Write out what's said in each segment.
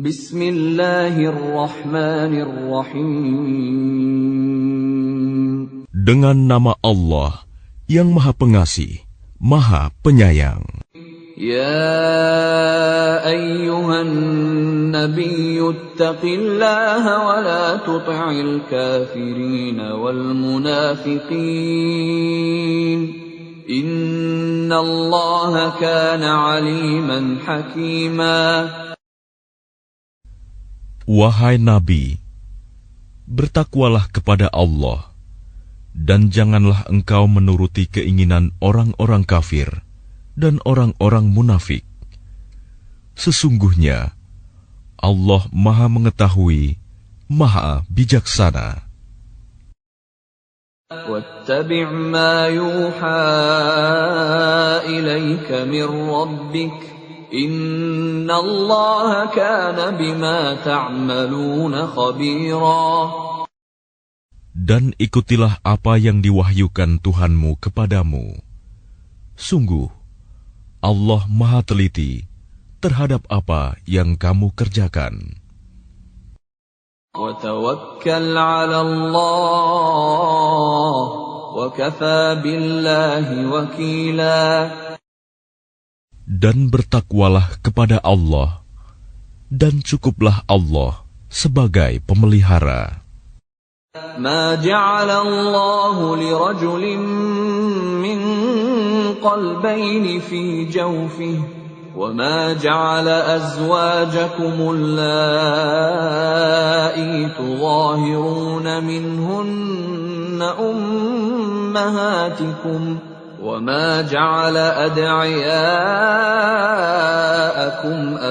Bismillahirrahmanirrahim. Dengan nama Allah yang Maha Pengasih, Maha Penyayang. Ya ayyuhan nabiyyu ittaqillaha wa la tuti'il kafirin wal munafiqin. Innallaha kana 'aliman hakima. Wahai Nabi, bertakwalah kepada Allah, dan janganlah engkau menuruti keinginan orang-orang kafir dan orang-orang munafik. Sesungguhnya, Allah Maha Mengetahui, Maha Bijaksana. وَاتَّبِعْ مَا يُوحَى إِلَيْكَ مِنْ رَبِّكَ إِنَّ اللَّهَ كَانَ بِمَا تَعْمَلُونَ خَبِيرًا. Dan ikutilah apa yang diwahyukan Tuhanmu kepadamu. Sungguh, Allah Maha Teliti terhadap apa yang kamu kerjakan. وَتَوَكَّلْ عَلَى اللَّهِ وَكَفَى بِاللَّهِ وَكِيلًا. Dan bertakwalah kepada Allah, dan cukuplah Allah sebagai pemelihara. مَا جَعَلَ اللَّهُ لِرَجُلٍ مِّن قَلْبَيْنِ فِي جَوْفِهِ وَمَا جَعَلَ أَزْوَاجَكُمُ اللَّائِي تُظَاهِرُونَ مِنْهُنَّ أُمَّهَاتِكُمْ وَمَا جَعَلَ أَدْعِيَاءَكُمْ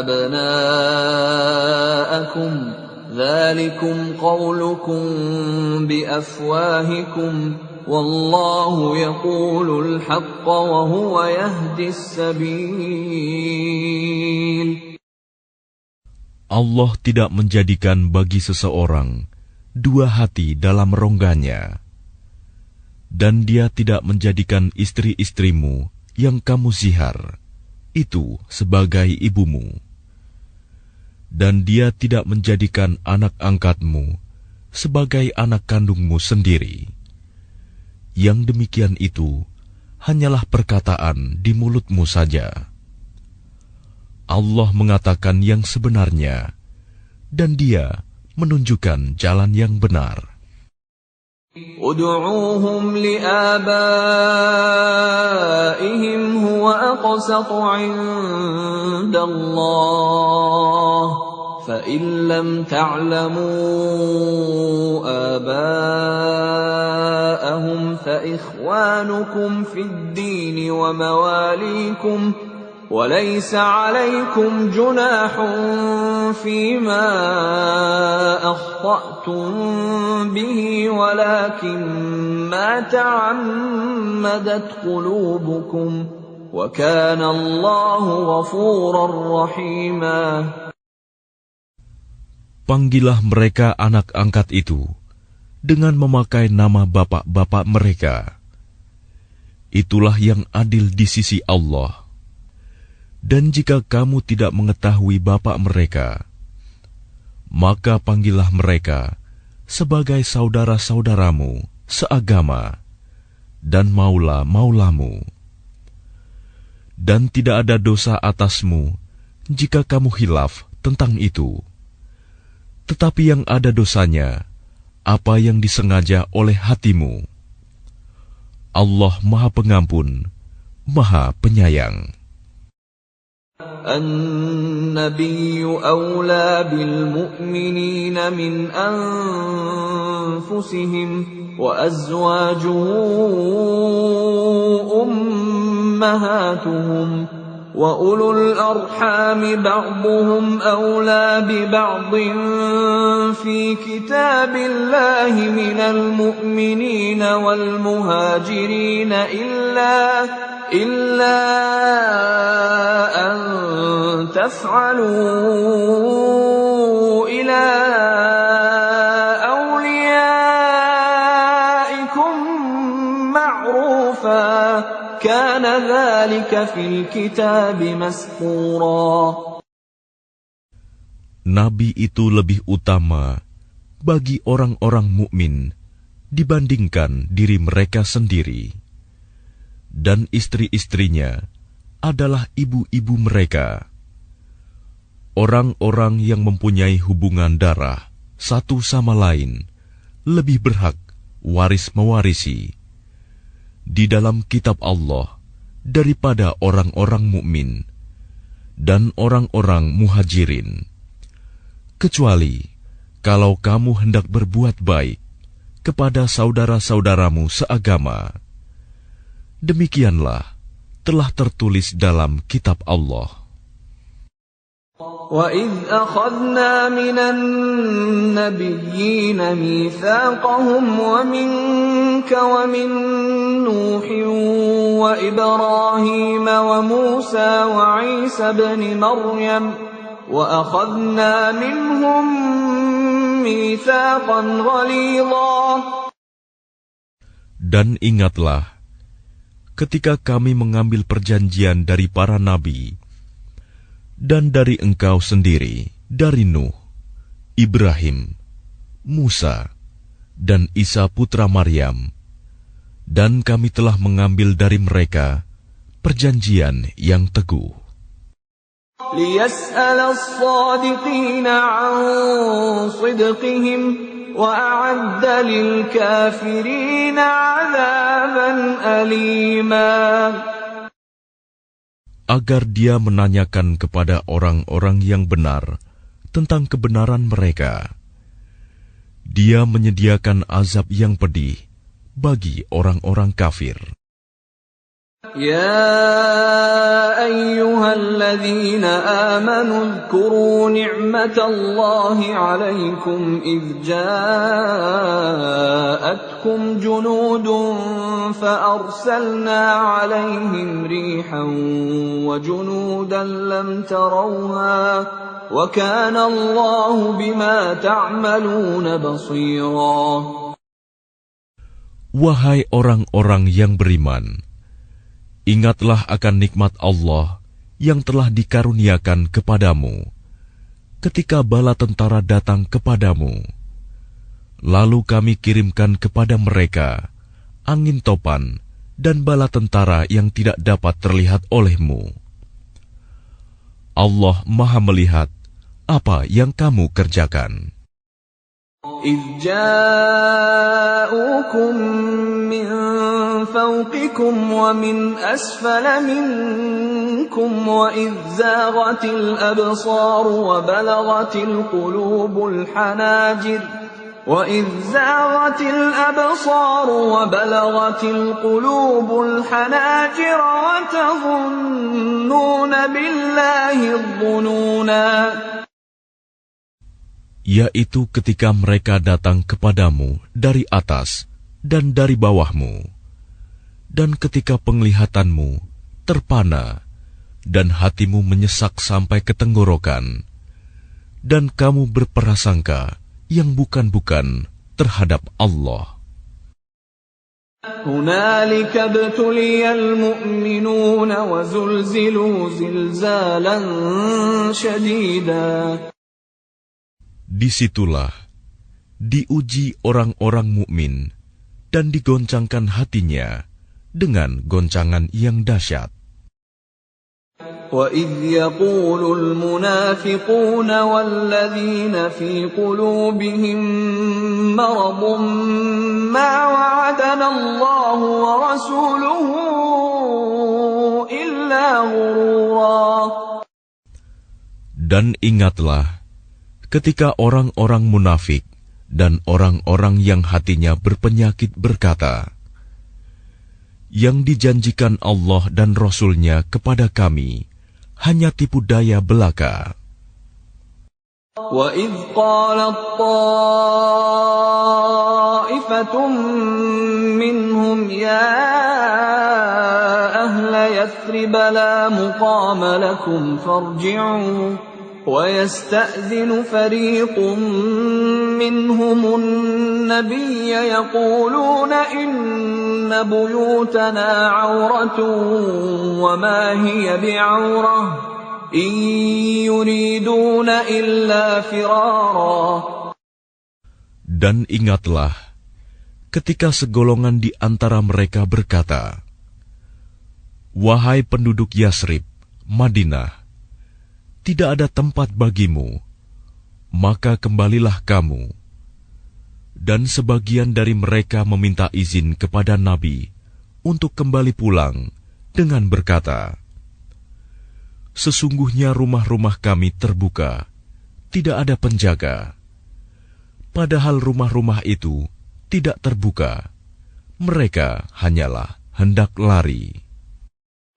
أَبْنَاءَكُمْ ذَلِكُمْ قَوْلُكُمْ بِأَفْوَاهِكُمْ وَاللَّهُ يَقُولُ الْحَقَّ وَهُوَ يَهْدِي السَّبِيلَ. Allah tidak menjadikan bagi seseorang dua hati dalam rongganya, dan Dia tidak menjadikan istri-istrimu yang kamu zihar itu sebagai ibumu, dan Dia tidak menjadikan anak angkatmu sebagai anak kandungmu sendiri. Yang demikian itu hanyalah perkataan di mulutmu saja. Allah mengatakan yang sebenarnya, dan Dia menunjukkan jalan yang benar. Ud'uuhum li'abaihim huwa aqsatu 'inda Allah. فَإِن لَّمْ تَعْلَمُوا آبَاءَهُمْ فَإِخْوَانُكُمْ فِي الدِّينِ وَمَوَالِيكُمْ وَلَيْسَ عَلَيْكُمْ جُنَاحٌ فِيمَا أَخْطَأْتُم بِهِ وَلَكِن مَّا تَعَمَّدَتْ قُلُوبُكُمْ وَكَانَ اللَّهُ غَفُورًا رَّحِيمًا. Panggillah mereka anak angkat itu dengan memakai nama bapak-bapak mereka. Itulah yang adil di sisi Allah. Dan jika kamu tidak mengetahui bapak mereka, maka panggillah mereka sebagai saudara-saudaramu seagama dan maula-maulamu. Dan tidak ada dosa atasmu jika kamu khilaf tentang itu. Tetapi yang ada dosanya, apa yang disengaja oleh hatimu. Allah Maha Pengampun, Maha Penyayang. An-nabiyyu awla bil mu'minina min anfusihim wa azwajuhu ummahatuhum وَأُولُو الْأَرْحَامِ بَعْضُهُمْ أَوْلَى بِبَعْضٍ فِي كِتَابِ اللَّهِ مِنَ الْمُؤْمِنِينَ وَالْمُهَاجِرِينَ إِلَّا أَن تَفْعَلُوا إِلَى أَوْلِيَائِكُمْ مَعْرُوفًا كَانَ ذَلِكَ فِي الْكِتَابِ مَسْطُورًا. Nabi itu lebih utama bagi orang-orang mukmin dibandingkan diri mereka sendiri, dan istri-istrinya adalah ibu-ibu mereka. Orang-orang yang mempunyai hubungan darah satu sama lain lebih berhak waris-mewarisi di dalam kitab Allah daripada orang-orang mukmin dan orang-orang muhajirin, kecuali kalau kamu hendak berbuat baik kepada saudara-saudaramu seagama. Demikianlah telah tertulis dalam kitab Allah. وَإِذْ أَخَذْنَا مِنَ النَّبِيِّينَ مِيثَاقَهُمْ وَمِنكَ وَمِن نُّوحٍ وَإِبْرَاهِيمَ وَمُوسَى وَعِيسَى ابْنِ مَرْيَمَ وَأَخَذْنَا مِنْهُم مِّيثَاقًا غَلِيظًا. Dan ingatlah ketika kami mengambil perjanjian dari para nabi dan dari engkau sendiri, dari Nuh, Ibrahim, Musa, dan Isa putra Maryam, dan kami telah mengambil dari mereka perjanjian yang teguh. لِيَسْأَلَ الصَّادِقِينَ عَنْ صِدْقِهِمْ وَأَعَدَّ لِلْكَافِرِينَ عَذَابًا أَلِيمًا. Agar dia menanyakan kepada orang-orang yang benar tentang kebenaran mereka. Dia menyediakan azab yang pedih bagi orang-orang kafir. يا أيها الذين آمنوا اذكروا نعمة الله عليكم إذ جاءتكم جنود فأرسلنا عليهم ريحا وجنودا لم تروها وكان الله بما تعملون بصيرا. Wahai orang-orang yang beriman, ingatlah akan nikmat Allah yang telah dikaruniakan kepadamu ketika bala tentara datang kepadamu. Lalu kami kirimkan kepada mereka angin topan dan bala tentara yang tidak dapat terlihat olehmu. Allah Maha melihat apa yang kamu kerjakan. إِذْ جَاءُوكُم مِّن فَوْقِكُمْ وَمِنْ أَسْفَلَ مِنكُمْ وَإِذْ زَاغَتِ الْأَبْصَارُ وَبَلَغَتِ الْقُلُوبُ الْحَنَاجِرَ وَتَظُنُّونَ بِاللَّهِ الظُّنُونَا. Yaitu ketika mereka datang kepadamu dari atas dan dari bawahmu, dan ketika penglihatanmu terpana dan hatimu menyesak sampai ke tenggorokan, dan kamu berprasangka yang bukan-bukan terhadap Allah. هُنَالِكَ ابْتُلِيَ الْمُؤْمِنُونَ وَزُلْزِلُوا زِلْزَالًا شَدِيدًا. Disitulah diuji orang-orang mukmin dan digoncangkan hatinya dengan goncangan yang dahsyat. وَإِذْ يَقُولُ الْمُنَافِقُونَ وَالَّذِينَ فِي قُلُوبِهِم مَّرَضٌ مَّا وَعَدَنَا اللَّهُ وَرَسُولُهُ إِلَّا غُرُورًا. Dan ingatlah ketika orang-orang munafik dan orang-orang yang hatinya berpenyakit berkata, yang dijanjikan Allah dan Rasul-Nya kepada kami hanya tipu daya belaka. وَإِذْ قَالَتْ طَائِفَةٌ مِّنْهُمْ يَا أَهْلَ يَثْرِبَ لَا مُقَامَ لَكُمْ فَارْجِعُوا وَيَسْتَأْذِنُ فَرِيقٌ مِّنْهُمُ النَّبِيَّ يَقُولُونَ إِنَّ بُيُوتَنَا عَوْرَةٌ وَمَا هِيَ بِعَوْرَةٍ إن يريدون إلا فرارا. Dan ingatlah, ketika segolongan di antara mereka berkata, "Wahai penduduk Yasrib, Madinah, tidak ada tempat bagimu, maka kembalilah kamu." Dan sebagian dari mereka meminta izin kepada Nabi untuk kembali pulang dengan berkata, "Sesungguhnya rumah-rumah kami terbuka, tidak ada penjaga." Padahal rumah-rumah itu tidak terbuka, mereka hanyalah hendak lari.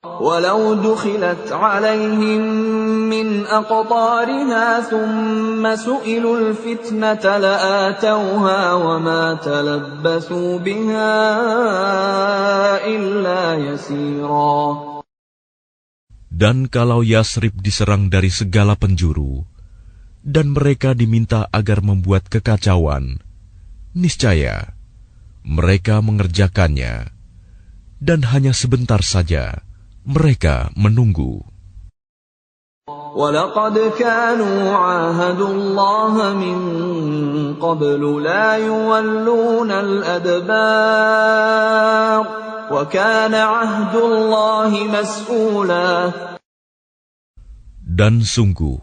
ولو دخلت عليهم من أقطارها ثم سئلوا الفتنة لآتوها وما تلبثوا بها إلا يسيرا. Dan kalau Yasrib diserang dari segala penjuru, dan mereka diminta agar membuat kekacauan, niscaya mereka mengerjakannya, dan hanya sebentar saja mereka menunggu. وَلَقَدْ كَانُوا عَاهَدُوا اللَّهَ مِنْ قَبْلُ لَا يُوَلُّونَ الْأَدْبَارَ وَكَانَ عَهْدُ اللَّهِ مَسْئُولًا. Dan sungguh,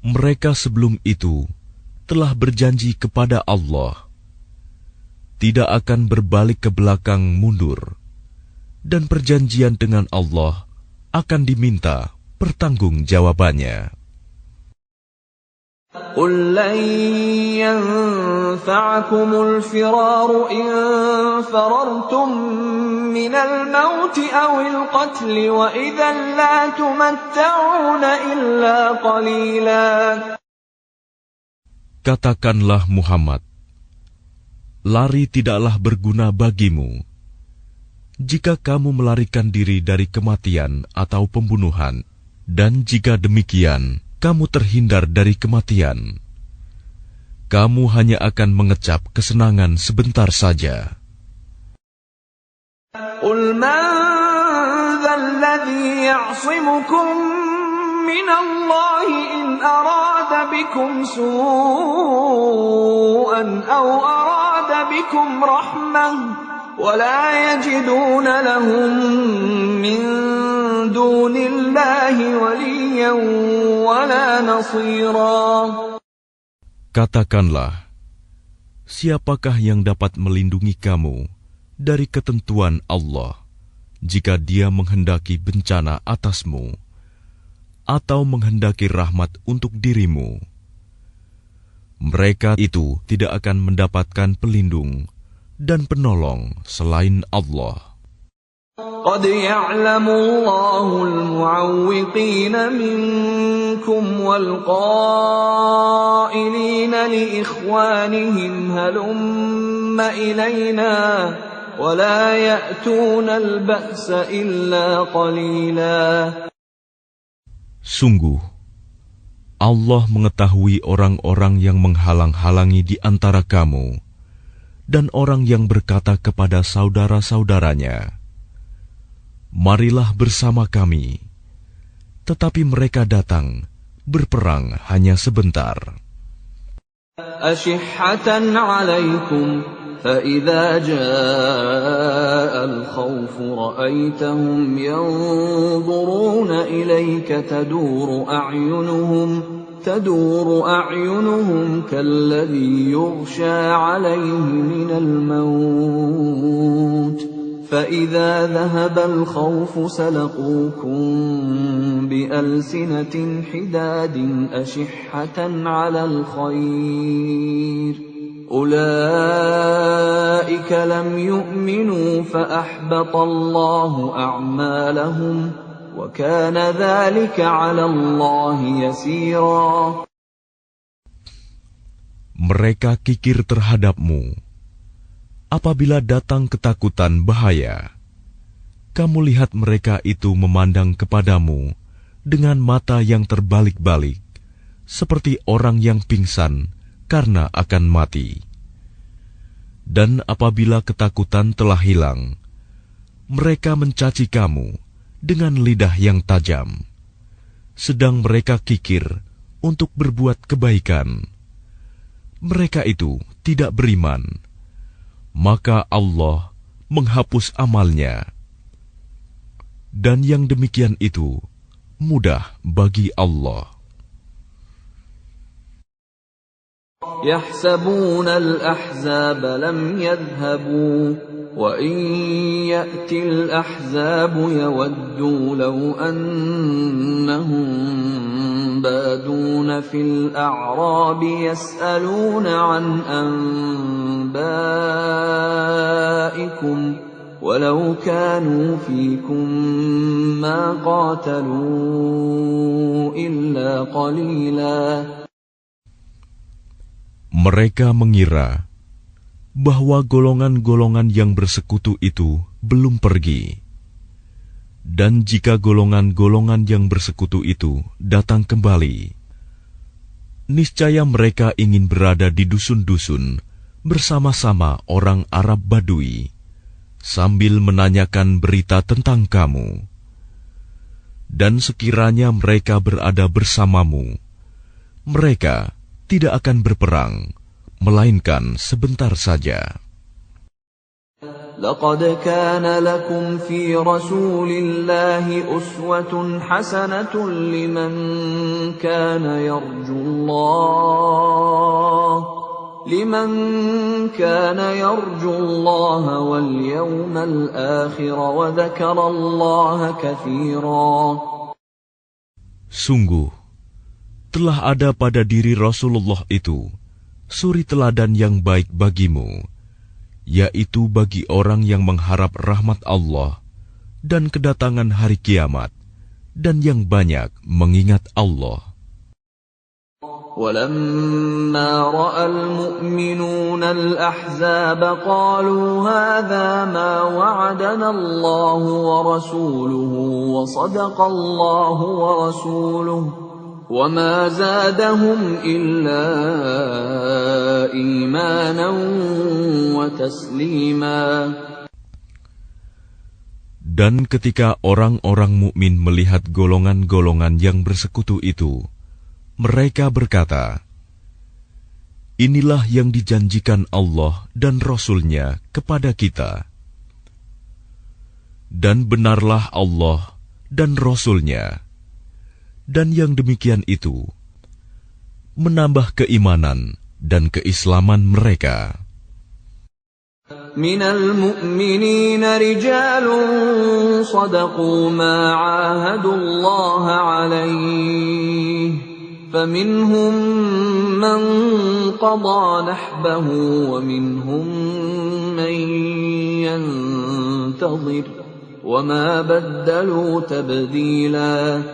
mereka sebelum itu telah berjanji kepada Allah, tidak akan berbalik ke belakang mundur, dan perjanjian dengan Allah akan diminta pertanggungjawabannya. قُلْ لَنْ يَنْفَعَكُمُ الْفِرَارُ إِنْ فَرَرْتُمْ مِنَ الْمَوْتِ أَوِ الْقَتْلِ وَإِذًا لَا تُمَتَّعُونَ إِلَّا قَلِيلًا. Katakanlah Muhammad, lari tidaklah berguna bagimu. Jika kamu melarikan diri dari kematian atau pembunuhan, dan jika demikian, kamu terhindar dari kematian, kamu hanya akan mengecap kesenangan sebentar saja. قُلْ مَنْ ذَا الَّذِي يَعْصِمُكُمْ مِنَ اللَّهِ إِنْ أَرَادَ بِكُمْ سُوءًا أَوْ أَرَادَ بِكُمْ رَحْمَةً وَلَا يَجِدُونَ لَهُم مِّن دُونِ اللَّهِ وَلِيًّا وَلَا نَصِيرًا. Katakanlah, siapakah yang dapat melindungi kamu dari ketentuan Allah jika Dia menghendaki bencana atasmu atau menghendaki rahmat untuk dirimu? Mereka itu tidak akan mendapatkan pelindung dan penolong selain Allah. قَدْ يَعْلَمُ اللَّهُ الْمُعَوِّقِينَ مِنكُمْ وَالْقَائِلِينَ لِإِخْوَانِهِمْ هَلُمَّ إِلَيْنَا وَلَا يَأْتُونَ الْبَأْسَ إِلَّا قَلِيلًا. Sungguh, Allah mengetahui orang-orang yang menghalang-halangi di antara kamu, dan orang yang berkata kepada saudara-saudaranya, "Marilah bersama kami," tetapi mereka datang berperang hanya sebentar. أَشِحَّةً عَلَيْكُمْ فَإِذَا جَاءَ الْخَوْفُ رَأَيْتَهُمْ يَنْظُرُونَ إِلَيْكَ تدور أعينهم كالذي يغشى عليه من الموت فإذا ذهب الخوف سلقوكم بألسنة حداد أشحة على الخير أولئك لم يؤمنوا فأحبط الله أعمالهم وَكَانَ ذَلِكَ عَلَى اللَّهِ يَسِيرًا. Mereka kikir terhadapmu. Apabila datang ketakutan bahaya, kamu lihat mereka itu memandang kepadamu dengan mata yang terbalik-balik, seperti orang yang pingsan karena akan mati. Dan apabila ketakutan telah hilang, mereka mencaci kamu dengan lidah yang tajam, sedang mereka kikir untuk berbuat kebaikan. Mereka itu tidak beriman, maka Allah menghapus amalnya. Dan yang demikian itu mudah bagi Allah. يحسبون الأحزاب لم يذهبوا وإن يأتي الأحزاب يودوا لو أنهم بادون في الأعراب يسألون عن أنبائكم ولو كانوا فيكم ما قاتلوا إلا قليلا. Mereka mengira bahwa golongan-golongan yang bersekutu itu belum pergi. Dan jika golongan-golongan yang bersekutu itu datang kembali, niscaya mereka ingin berada di dusun-dusun bersama-sama orang Arab Badui, sambil menanyakan berita tentang kamu. Dan sekiranya mereka berada bersamamu, mereka tidak akan berperang, melainkan sebentar saja. لقد كان لكم في رسول الله أسوة حسنة لمن كان يرجو الله واليوم الآخر وذكر الله كثيرا. Sungguh, telah ada pada diri Rasulullah itu suri teladan yang baik bagimu, yaitu bagi orang yang mengharap rahmat Allah dan kedatangan hari kiamat, dan yang banyak mengingat Allah. وَلَمَّا رَأَى الْمُؤْمِنُونَ الْأَحْزَابَ قَالُوا هَذَا مَا وَعَدَنَا اللَّهُ وَرَسُولُهُ وَصَدَقَ اللَّهُ وَرَسُولُهُ وَمَا زَادَهُمْ إِلَّا إِيمَانًا وَتَسْلِيمًا. Dan ketika orang-orang mukmin melihat golongan-golongan yang bersekutu itu, mereka berkata, "Inilah yang dijanjikan Allah dan Rasul-Nya kepada kita." Dan benarlah Allah dan Rasul-Nya. Dan yang demikian itu menambah keimanan dan keislaman mereka. Minal mu'minina rijalun sadaqu ma 'ahadullaha 'alaihi faminhum man qada nahbahu wa minhum man yantazir wa ma baddalu tabdila.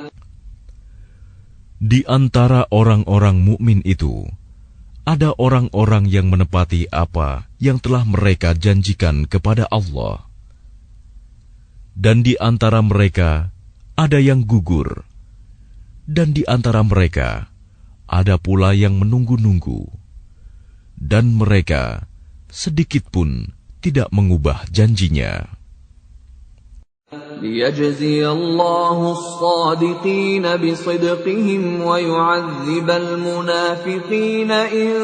Di antara orang-orang mukmin itu, ada orang-orang yang menepati apa yang telah mereka janjikan kepada Allah. Dan di antara mereka ada yang gugur, dan di antara mereka ada pula yang menunggu-nunggu, dan mereka sedikit pun tidak mengubah janjinya. ليجزي الله الصادقين بصدقهم ويعذب المنافقين إن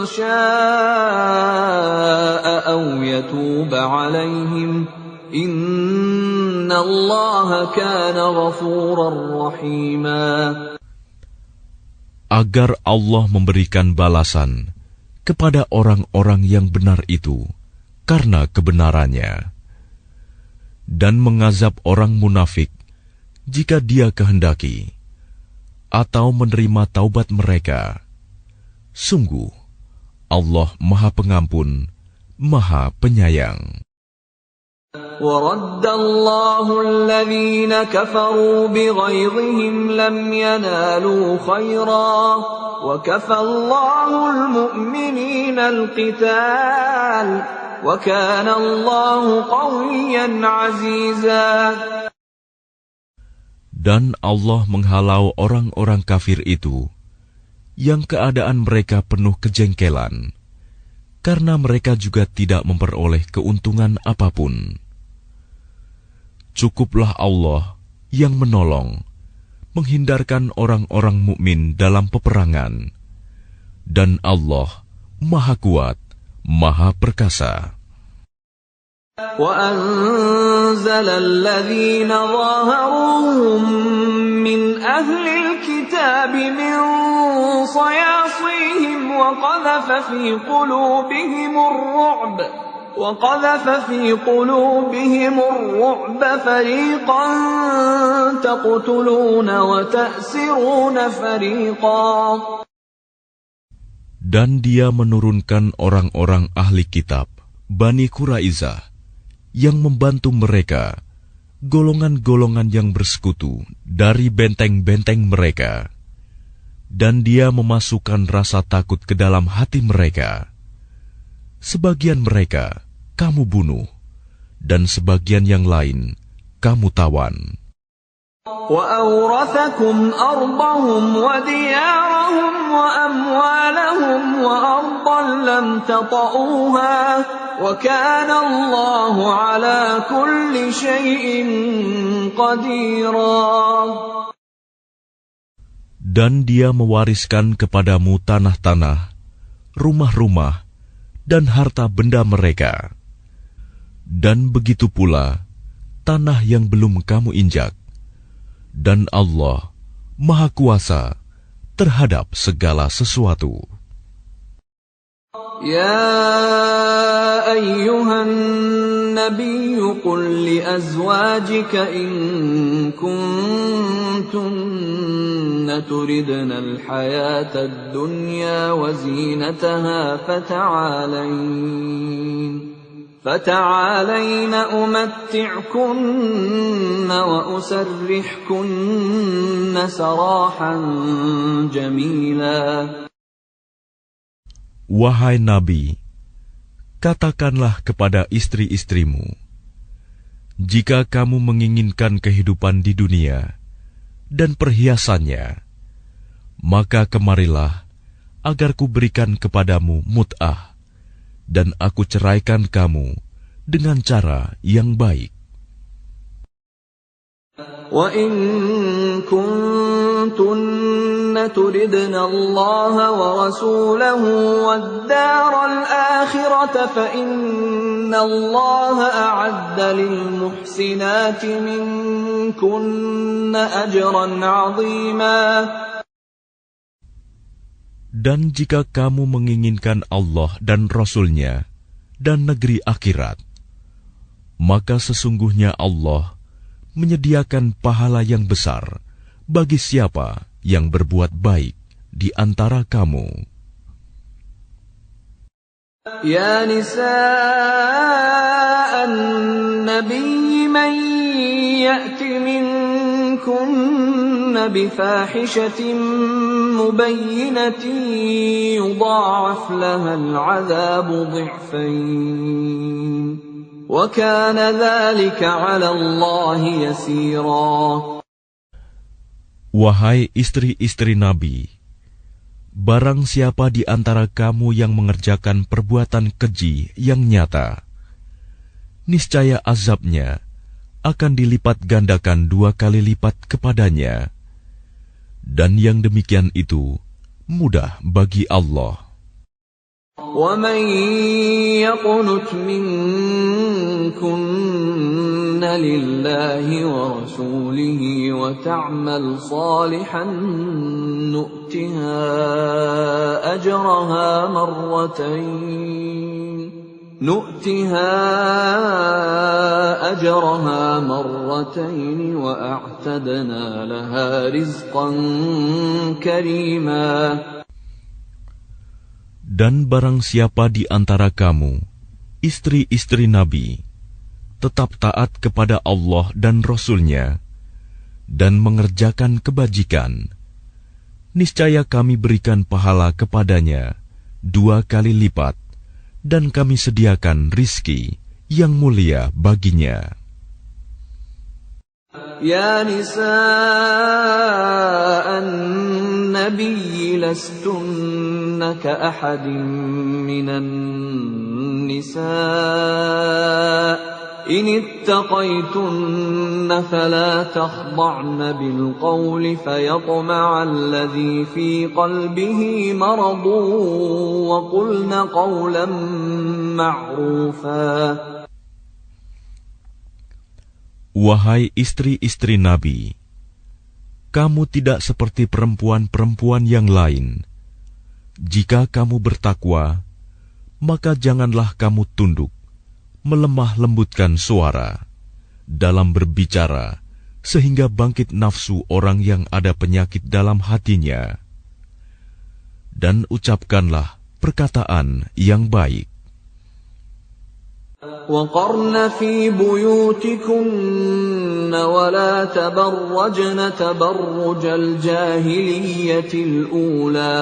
شاء أو يتوب عليهم إن الله كان غفورا رحيما. Agar Allah memberikan balasan kepada orang-orang yang benar itu karena kebenarannya, dan mengazab orang munafik jika Dia kehendaki, atau menerima taubat mereka. Sungguh, Allah Maha Pengampun, Maha Penyayang. وَرَدَّ اللَّهُ الَّذِينَ كَفَرُوا بِغَيظِهِمْ لَمْ يَنَالُوا خَيْرًا وَكَفَى اللَّهُ الْمُؤْمِنِينَ الْقِتَالَ وَكَانَ اللَّهُ قَوِيًّا عَزِيزًا. Dan Allah menghalau orang-orang kafir itu yang keadaan mereka penuh kejengkelan, karena mereka juga tidak memperoleh keuntungan apapun. Cukuplah Allah yang menolong, menghindarkan orang-orang mukmin dalam peperangan. Dan Allah Maha Kuat, Maha Perkasa. وأنزل الذين ظاهروهم من أهل الكتاب من صياصيهم وقذف في قلوبهم الرعب فريقا تقتلون وتأسرون فريقا. Dan Dia menurunkan orang-orang ahli kitab, Bani Quraizah, yang membantu mereka, golongan-golongan yang bersekutu dari benteng-benteng mereka. Dan Dia memasukkan rasa takut ke dalam hati mereka. Sebagian mereka kamu bunuh, dan sebagian yang lain kamu tawan. وَأَوْرَثَكُمْ أَرْضَهُمْ وَدِيَارَهُمْ وَأَمْوَالَهُمْ وَأَرْضًا لَّمْ تَطَئُوهَا وَكَانَ اللَّهُ عَلَى كُلِّ شَيْءٍ قَدِيرًا. Dan Dia mewariskan kepadamu tanah-tanah, rumah-rumah, dan harta benda mereka. Dan begitu pula tanah yang belum kamu injak. Dan Allah Maha Kuasa terhadap segala sesuatu. يا أيها النبي قل لأزواجك إن كنتن تردن الحياة الدنيا وزينتها فتعالين أمتعكن وأسرحكن سراحا جميلا. Wahai Nabi, katakanlah kepada istri-istrimu, jika kamu menginginkan kehidupan di dunia dan perhiasannya, maka kemarilah agar kuberikan kepadamu mut'ah, dan aku ceraikan kamu dengan cara yang baik. وَإِن كُنتُنَّ تُرِدْنَ اللَّهَ وَرَسُولَهُ وَالدَّارَ الْآخِرَةَ فَإِنَّ اللَّهَ أَعَدَّ لِلْمُحْسِنَاتِ مِنكُنَّ أَجْرًا عَظِيمًا. Dan jika kamu menginginkan Allah dan Rasul-Nya dan negeri akhirat, maka sesungguhnya Allah menyediakan pahala yang besar bagi siapa yang berbuat baik di antara kamu. يا نساء النبي من يأت منكن بفاحشة مبينة يضاعف لها العذاب ضعفين وكان ذلك على الله يسيرا. Wahai istri-istri Nabi, barang siapa di antara kamu yang mengerjakan perbuatan keji yang nyata, niscaya azabnya akan dilipat gandakan 2 kali lipat kepadanya. Dan yang demikian itu mudah bagi Allah. وَمَن يَقْنُتْ مِنكُنَّ لِلَّهِ وَرَسُولِهِ وَتَعْمَلْ صَالِحًا نُؤْتِهَا أَجْرَهَا مَرَّتَيْنِ وَأَعْتَدْنَا لَهَا رِزْقًا كَرِيمًا. Dan barang siapa di antara kamu, istri-istri Nabi, tetap taat kepada Allah dan Rasul-Nya, dan mengerjakan kebajikan, niscaya kami berikan pahala kepadanya 2 kali lipat, dan kami sediakan rizki yang mulia baginya. يا نساء النبي لستن كأحد من النساء إن اتقيتن فلا تخضعن بالقول فيطمع الذي في قلبه مرض وقلن قولا معروفا. Wahai istri-istri Nabi, kamu tidak seperti perempuan-perempuan yang lain. Jika kamu bertakwa, maka janganlah kamu tunduk, melemah lembutkan suara dalam berbicara, sehingga bangkit nafsu orang yang ada penyakit dalam hatinya. Dan ucapkanlah perkataan yang baik. وَقَرْنَ فِي بُيُوتِكُنَّ وَلَا تَبَرَّجْنَ تَبَرُّجَ الْجَاهِلِيَّةِ الْأُولَى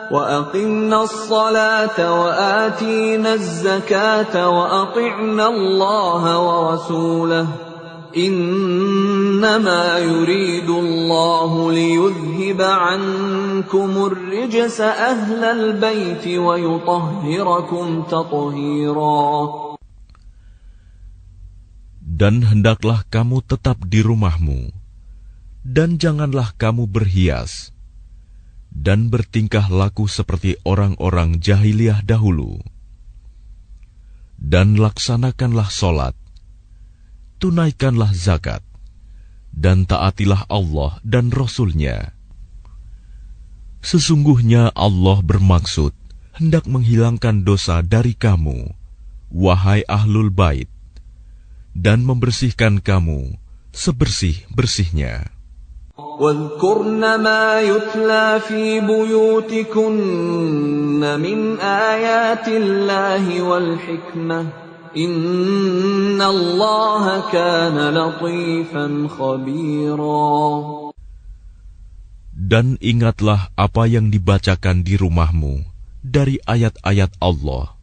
وَأَقِمْنَ الصَّلَاةَ وَآتِينَ الزَّكَاةَ وَأَطِعْنَ اللَّهَ وَرَسُولَهُ إِنَّمَا يُرِيدُ اللَّهُ لِيُذْهِبَ عَنكُمُ الرِّجْسَ أَهْلَ الْبَيْتِ وَيُطَهِّرَكُمْ تَطْهِيرًا. Dan hendaklah kamu tetap di rumahmu, dan janganlah kamu berhias, dan bertingkah laku seperti orang-orang jahiliyah dahulu. Dan laksanakanlah solat, tunaikanlah zakat, dan taatilah Allah dan Rasul-Nya. Sesungguhnya Allah bermaksud hendak menghilangkan dosa dari kamu, wahai ahlul bait, dan membersihkan kamu sebersih-bersihnya. وَاذْكُرْنَ مَا يُتْلَى فِي بُيُوتِكُنَّ مِنْ آيَاتِ اللَّهِ وَالْحِكْمَةِ إِنَّ اللَّهَ كَانَ لَطِيفًا خَبِيرًا. Dan ingatlah apa yang dibacakan di rumahmu dari ayat-ayat Allah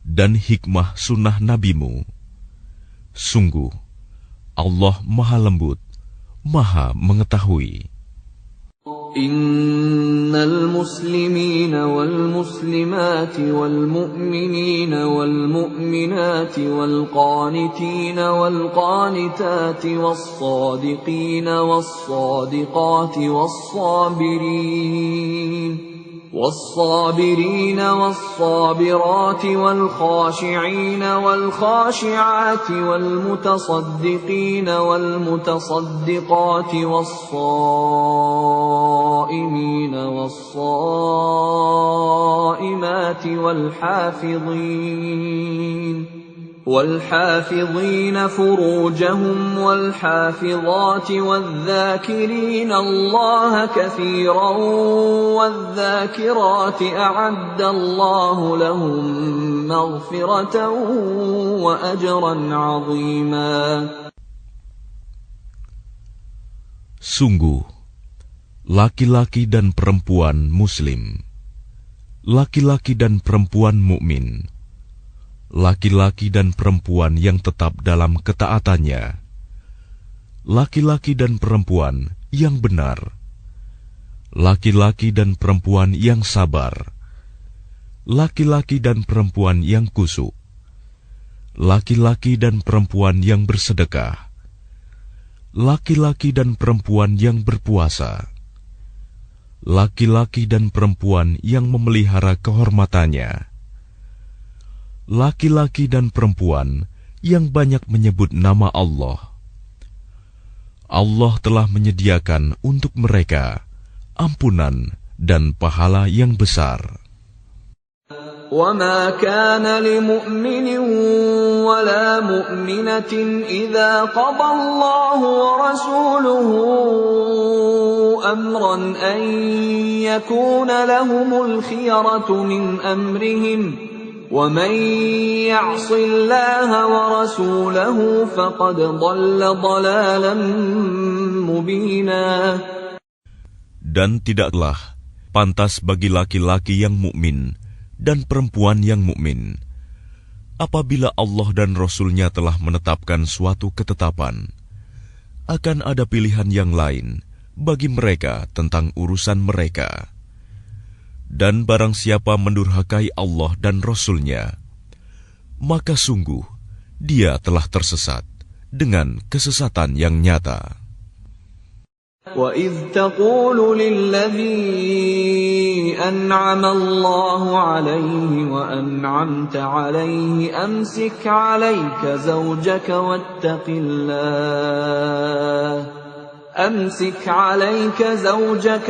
dan hikmah sunnah nabimu. Sungguh, Allah Maha Lembut, Maha Mengetahui. إن المسلمين والمسلمات والمؤمنين والمؤمنات والقانتين والقانتات والصادقين والصادقات والصابرين والصابرات والخاشعين والخاشعات والمتصدقين والمتصدقات والصائمين والصائمات والحافظين فروجهم والحافظات والذاكرين الله كثيرا والذاكرات أعد الله لهم مغفرة وأجرا عظيما. Sungguh, laki-laki dan perempuan Muslim, laki-laki dan perempuan mukmin, laki-laki dan perempuan yang tetap dalam ketaatannya, laki-laki dan perempuan yang benar, laki-laki dan perempuan yang sabar, laki-laki dan perempuan yang kusuk, laki-laki dan perempuan yang bersedekah, laki-laki dan perempuan yang berpuasa, laki-laki dan perempuan yang memelihara kehormatannya, laki-laki dan perempuan yang banyak menyebut nama Allah. Allah telah menyediakan untuk mereka ampunan dan pahala yang besar. وَمَا كَانَ لِمُؤْمِنٍ وَلَا مُؤْمِنَةٍ إِذَا قَضَى اللَّهُ وَرَسُولُهُ أَمْرًا أَن يَكُونَ لَهُمُ الْخِيَرَةُ مِنْ أَمْرِهِمْ وَمَنْ يَعْصِ اللَّهَ وَرَسُولَهُ فَقَدْ ضَلَّ ضَلَالًا مُبِينًا. Dan tidaklah pantas bagi laki-laki yang mukmin dan perempuan yang mukmin apabila Allah dan Rasul-Nya telah menetapkan suatu ketetapan, akan ada pilihan yang lain bagi mereka tentang urusan mereka. Dan barang siapa mendurhakai Allah dan Rasul-Nya, maka sungguh dia telah tersesat dengan kesesatan yang nyata. وَإِذْ تَقُولُ لِلَّذِي أَنْعَمَ اللَّهُ عَلَيْهِ وَأَنْعَمْتَ عَلَيْهِ أَمْسِكْ عَلَيْكَ زَوْجَكَ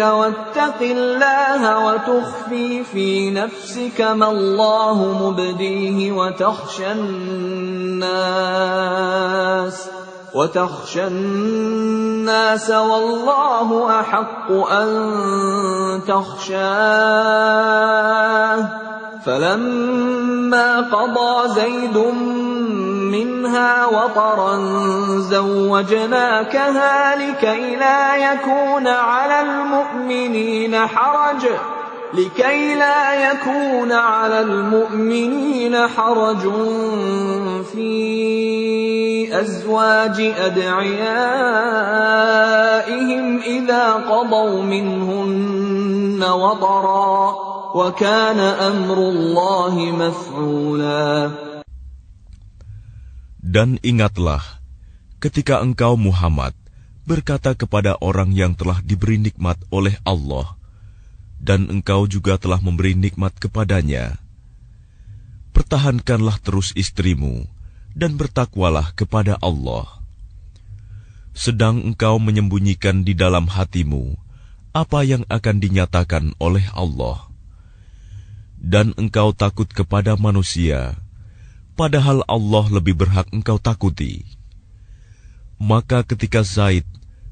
واتق الله وتخفي في نفسك ما الله مبديه وتخشى الناس والله أحق أن تخشاه فلما قضى زيد منها وطرا زوجناكها لكي لا يكون على المؤمنين حرج في أزواج أدعيائهم إذا قضوا منهن وطرا وكان أمر الله مفعولا. Dan ingatlah ketika engkau Muhammad berkata kepada orang yang telah diberi nikmat oleh Allah, dan engkau juga telah memberi nikmat kepadanya, pertahankanlah terus istrimu dan bertakwalah kepada Allah. Sedang engkau menyembunyikan di dalam hatimu apa yang akan dinyatakan oleh Allah, dan engkau takut kepada manusia, padahal Allah lebih berhak engkau takuti. Maka ketika Zaid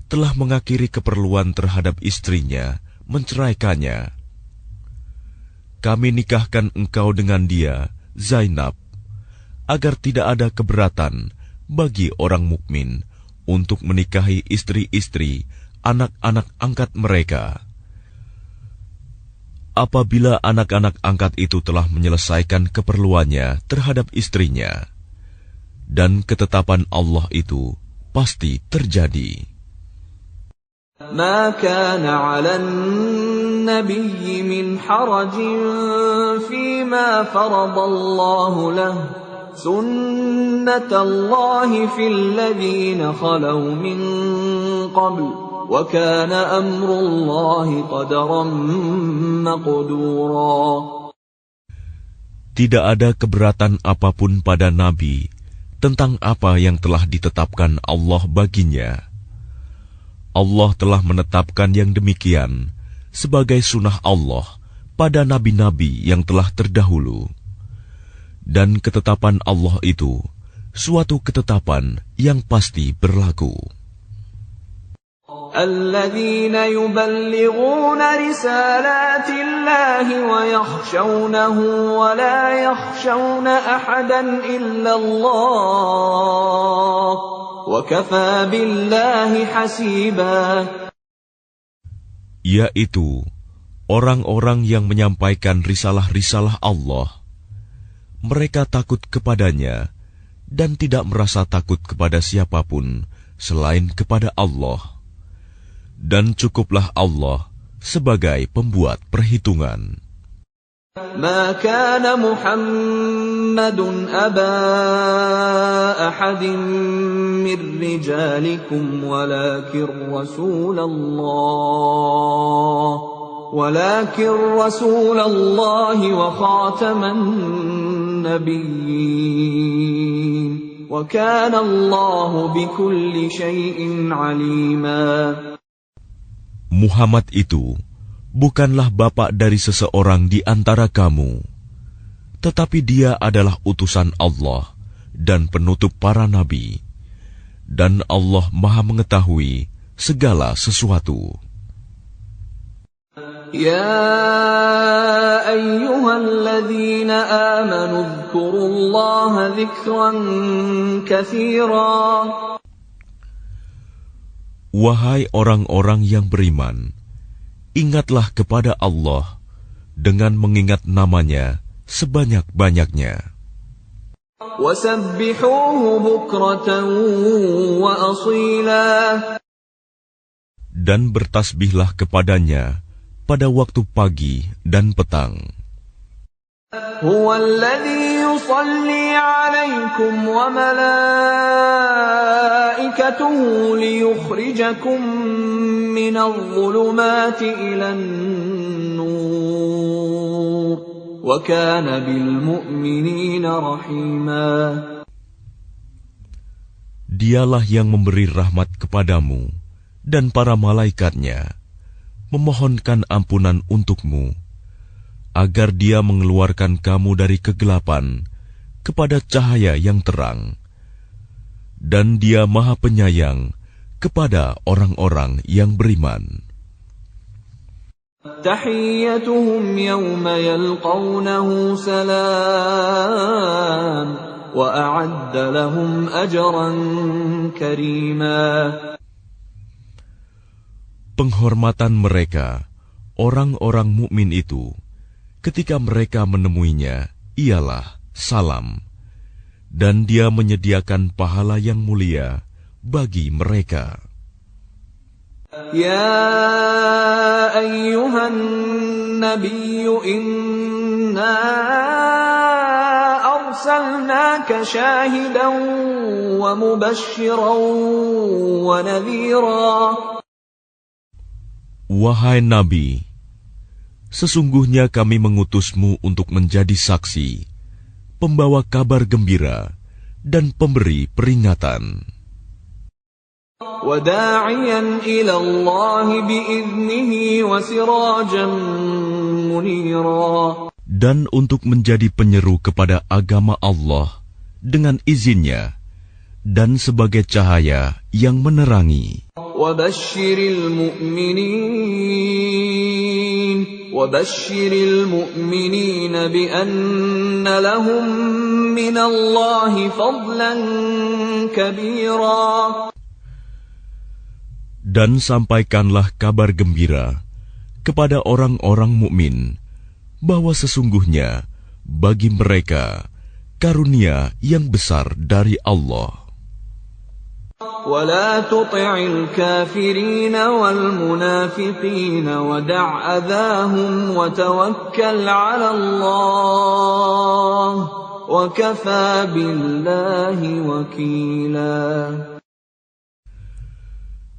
telah mengakhiri keperluan terhadap istrinya, menceraikannya, kami nikahkan engkau dengan dia, Zainab, agar tidak ada keberatan bagi orang mukmin untuk menikahi istri-istri anak-anak angkat mereka. Apabila anak-anak angkat itu telah menyelesaikan keperluannya terhadap istrinya, dan ketetapan Allah itu pasti terjadi. ما كان على النبي من حرج فيما فرض الله له سنة الله في الذين خلوا من قبل وكان أمر الله قدرا مقدورا. Tidak ada keberatan apapun pada Nabi tentang apa yang telah ditetapkan Allah baginya. Allah telah menetapkan yang demikian sebagai sunnah Allah pada nabi-nabi yang telah terdahulu. Dan ketetapan Allah itu suatu ketetapan yang pasti berlaku. الذين يبلغون رسالات الله ويخشونه ولا يخشون أحدا إلا الله وكفى بالله حسيبا. Yaitu orang-orang yang menyampaikan risalah-risalah Allah. Mereka takut kepadanya dan tidak merasa takut kepada siapapun selain kepada Allah. Dan cukuplah Allah sebagai pembuat perhitungan. ما كان محمد أبا أحد من رجالكم ولكن رسول الله وخاتم النبيين وكان الله بكل شيء عليما. Muhammad itu bukanlah bapak dari seseorang di antara kamu, tetapi dia adalah utusan Allah dan penutup para nabi, dan Allah Maha mengetahui segala sesuatu. يا أيها الذين آمنوا اذكروا الله ذكرا كثيرا. Wahai orang-orang yang beriman, ingatlah kepada Allah dengan mengingat namanya sebanyak-banyaknya. وَسَبِّحُوهُ بُكْرَةً وَأَصِيلًا. Dan bertasbihlah kepadanya pada waktu pagi dan petang. هو الذي يصلي عليكم وملائكته ليخرجكم من الظلمات إلى النور وكان بالمؤمنين رحيما. Dialah yang memberi rahmat kepadamu dan para malaikatnya, memohonkan ampunan untukmu, agar Dia mengeluarkan kamu dari kegelapan kepada cahaya yang terang. Dan Dia Maha Penyayang kepada orang-orang yang beriman. تحيتهم يوم يلقونه سلام وأعد لهم أجرا كريما. Penghormatan mereka, orang-orang mukmin itu, ketika mereka menemuinya, ialah salam, dan Dia menyediakan pahala yang mulia bagi mereka. يا أيها النبي إنا أرسلناك شاهدا ومبشرا ونذيرا. Wahai Nabi, sesungguhnya kami mengutusmu untuk menjadi saksi, pembawa kabar gembira, dan pemberi peringatan. وَدَاعِيًا إِلَى اللَّهِ بِإِذْنِهِ وَسِرَاجًا مُنِيرًا. Dan untuk menjadi penyeru kepada agama Allah dengan izinnya, dan sebagai cahaya yang menerangi. وَبَشِّرِ الْمُؤْمِنِينَ بِأَنَّ لَهُم مِّنَ اللَّهِ فَضْلًا كَبِيرًا. Dan sampaikanlah kabar gembira kepada orang-orang mukmin bahwa sesungguhnya bagi mereka karunia yang besar dari Allah. وَلَا تُطِعِ الْكَافِرِينَ وَالْمُنَافِقِينَ وَدَعْ أَذَاهُمْ وَتَوَكَّلْ عَلَى اللَّهِ وَكَفَى بِاللَّهِ وَكِيلًا.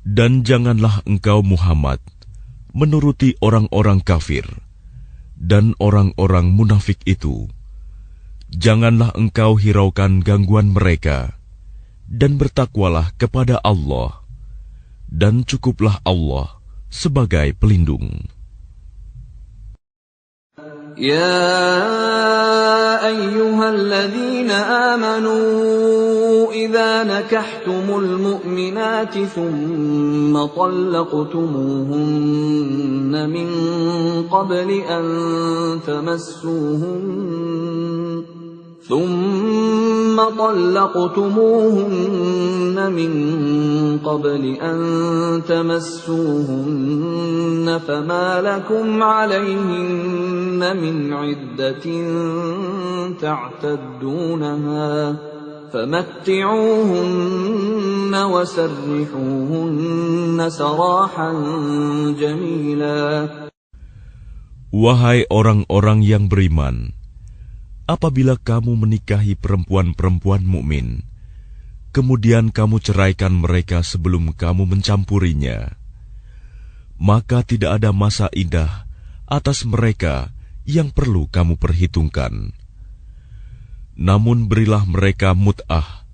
Dan janganlah engkau Muhammad menuruti orang-orang kafir dan orang-orang munafik itu. Janganlah engkau hiraukan gangguan mereka, dan bertakwalah kepada Allah, dan cukuplah Allah sebagai pelindung. يا أيها الذين آمنوا إذا نكحتم المؤمنات ثم طلقتموهن من قبل أن تمسوهن فما لكم عليهن من عدة تعتدونها فمتعوهن وسرحوهن سراحا جميلا. Wahai orang-orang yang beriman, apabila kamu menikahi perempuan-perempuan mukmin, kemudian kamu ceraikan mereka sebelum kamu mencampurinya, maka tidak ada masa indah atas mereka yang perlu kamu perhitungkan. Namun berilah mereka mut'ah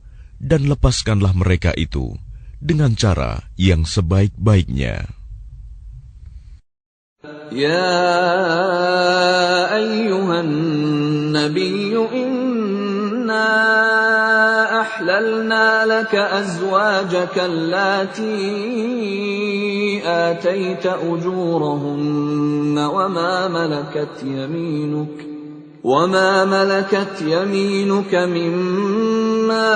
dan lepaskanlah mereka itu dengan cara yang sebaik-baiknya. يا أيها النبي إنا أحللنا لك أزواجك اللاتي آتيت أجورهن وما ملكت يمينك مما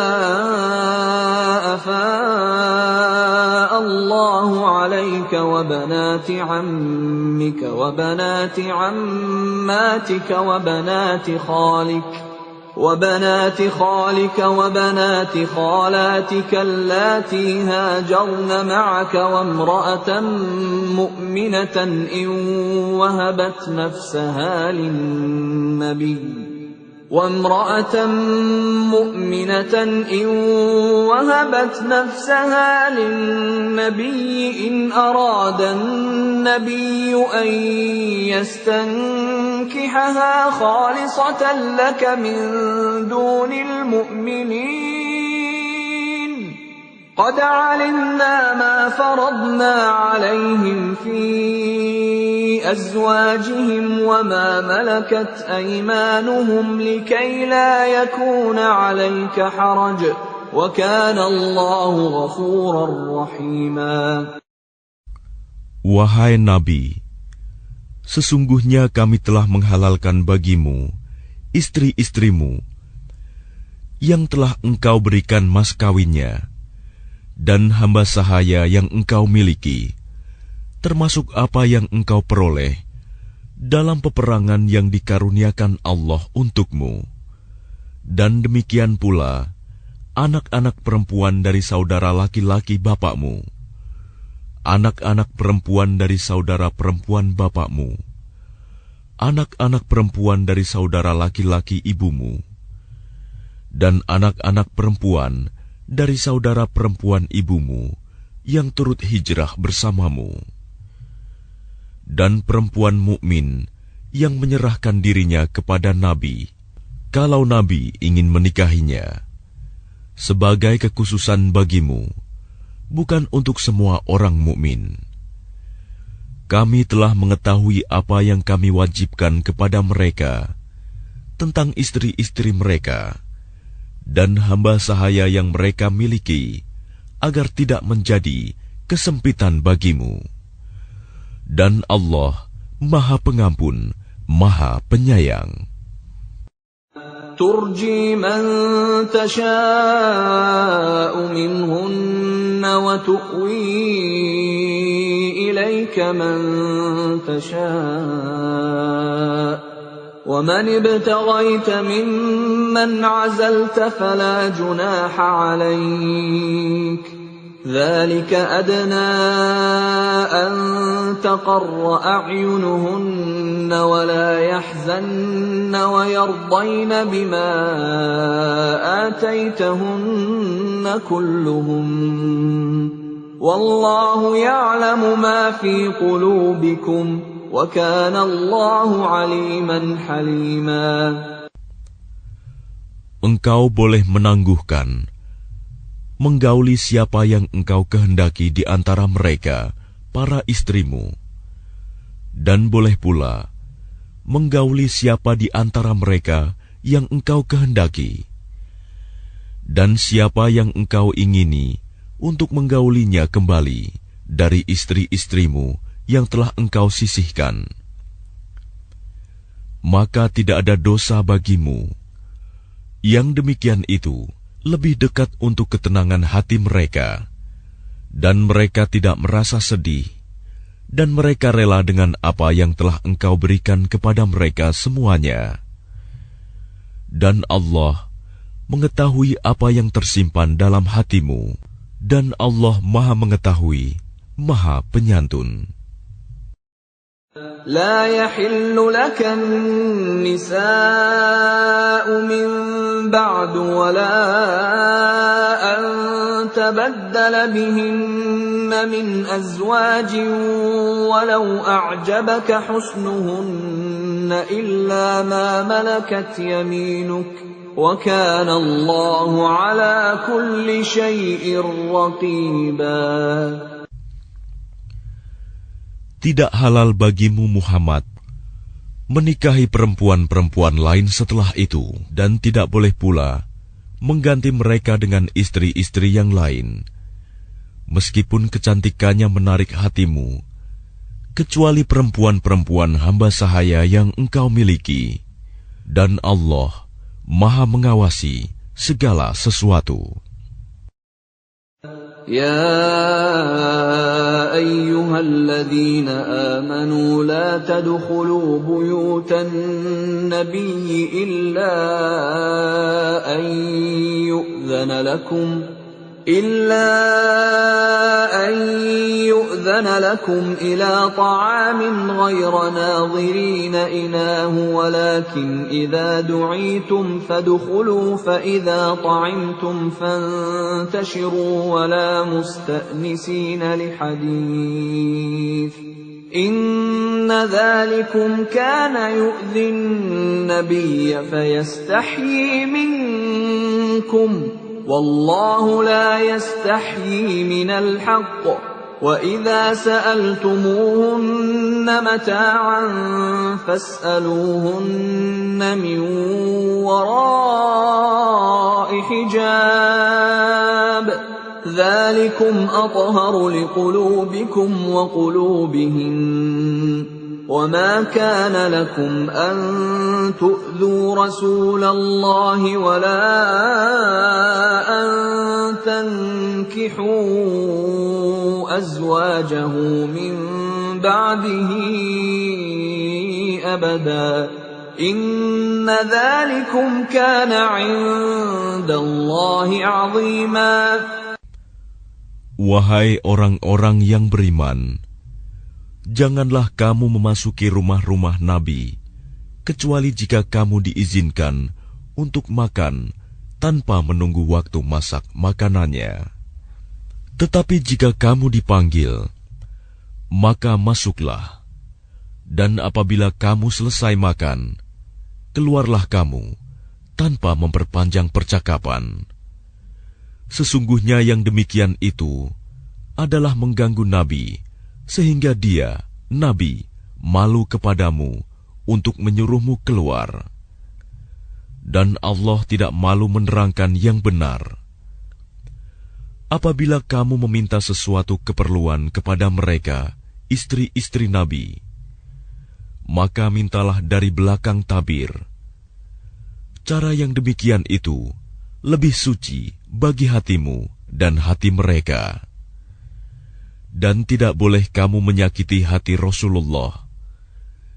أفاء الله عليك وبنات عمك وبنات عماتك وبنات خالك وبنات خالك وبنات خالاتك اللاتي هاجرن معك وامرأة مؤمنة إن وهبت نفسها للنبي إن أراد النبي أن يستنكحها خالصة لك من دون المؤمنين قد علمنا ما فرضنا عليهم في أزواجهم وما ملكت أيمانهم لكي لا يكون عليك حرج وكان الله غفورا رحيما. Wahai Nabi, sesungguhnya kami telah menghalalkan bagimu istri-istrimu yang telah engkau berikan mas kawinnya dan hamba sahaya yang engkau miliki, termasuk apa yang engkau peroleh dalam peperangan yang dikaruniakan Allah untukmu, dan demikian pula anak-anak perempuan dari saudara laki-laki bapakmu, anak-anak perempuan dari saudara perempuan bapakmu, anak-anak perempuan dari saudara laki-laki ibumu, dan anak-anak perempuan dari saudara perempuan ibumu yang turut hijrah bersamamu, dan perempuan mukmin yang menyerahkan dirinya kepada Nabi, kalau Nabi ingin menikahinya, sebagai kekhususan bagimu, bukan untuk semua orang mukmin. Kami telah mengetahui apa yang kami wajibkan kepada mereka tentang istri-istri mereka dan hamba sahaya yang mereka miliki, agar tidak menjadi kesempitan bagimu. Dan Allah Maha Pengampun, Maha Penyayang. ترجي من تشاء منهن وتؤوي إليك من تشاء ومن ابتغيت ممن عزلت فلا جناح عليك ذلك أدنى أن تقر أعينهن ولا يحزن ويرضين بما آتيتهن كلهم والله يعلم ما في قلوبكم وكان الله عليما حليما. Engkau boleh menangguhkan menggauli siapa yang engkau kehendaki di antara mereka, para istrimu, dan boleh pula menggauli siapa di antara mereka yang engkau kehendaki, dan siapa yang engkau ingini untuk menggaulinya kembali dari istri-istrimu yang telah engkau sisihkan. Maka tidak ada dosa bagimu. Yang demikian itu lebih dekat untuk ketenangan hati mereka, dan mereka tidak merasa sedih, dan mereka rela dengan apa yang telah engkau berikan kepada mereka semuanya. Dan Allah mengetahui apa yang tersimpan dalam hatimu, dan Allah Maha Mengetahui, Maha Penyantun. لا يحل لك النساء من بعد ولا أن تبدل بهن من أزواج ولو أعجبك حسنهن إلا ما ملكت يمينك وكان الله على كل شيء رقيبا. Tidak halal bagimu Muhammad menikahi perempuan-perempuan lain setelah itu, dan tidak boleh pula mengganti mereka dengan istri-istri yang lain, meskipun kecantikannya menarik hatimu, kecuali perempuan-perempuan hamba sahaya yang engkau miliki, dan Allah Maha Mengawasi segala sesuatu. يا أيها الذين آمنوا لا تدخلوا بيوت النبي إلا أن يؤذن لكم إلى طعام غير ناظرين إناه ولكن إذا دعيتم فادخلوا فإذا طعمتم فانتشروا ولا مستأنسين لحديث إن ذلكم كان يؤذي النبي فيستحيي منكم والله لا يستحيي من الحق وإذا سألتموهن متاعا فاسألوهن من وراء حجاب ذلكم أطهر لقلوبكم وقلوبهن وما كان لكم أن تؤذوا رسول الله ولا أن تنكحوا أزواجه من بعده أبدا إن ذلكم كان عند الله عظيما. Wahai orang-orang yang beriman, janganlah kamu memasuki rumah-rumah Nabi, kecuali jika kamu diizinkan untuk makan tanpa menunggu waktu masak makanannya. Tetapi jika kamu dipanggil, maka masuklah. Dan apabila kamu selesai makan, keluarlah kamu tanpa memperpanjang percakapan. Sesungguhnya yang demikian itu adalah mengganggu Nabi, sehingga dia, Nabi, malu kepadamu untuk menyuruhmu keluar. Dan Allah tidak malu menerangkan yang benar. Apabila kamu meminta sesuatu keperluan kepada mereka, istri-istri Nabi, maka mintalah dari belakang tabir. Cara yang demikian itu lebih suci bagi hatimu dan hati mereka. Dan tidak boleh kamu menyakiti hati Rasulullah,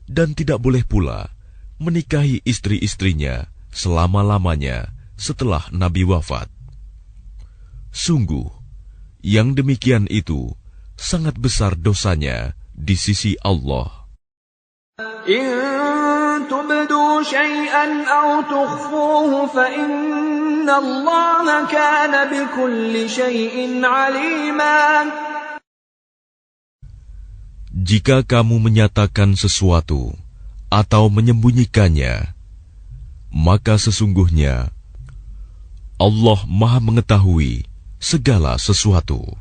dan tidak boleh pula menikahi istri-istrinya selama-lamanya setelah Nabi wafat. Sungguh, yang demikian itu sangat besar dosanya di sisi Allah. إن تبدوا شيئا أو تخفوه فإن الله كان بكل شيء عليما. Jika kamu menyatakan sesuatu atau menyembunyikannya, maka sesungguhnya Allah Maha mengetahui segala sesuatu.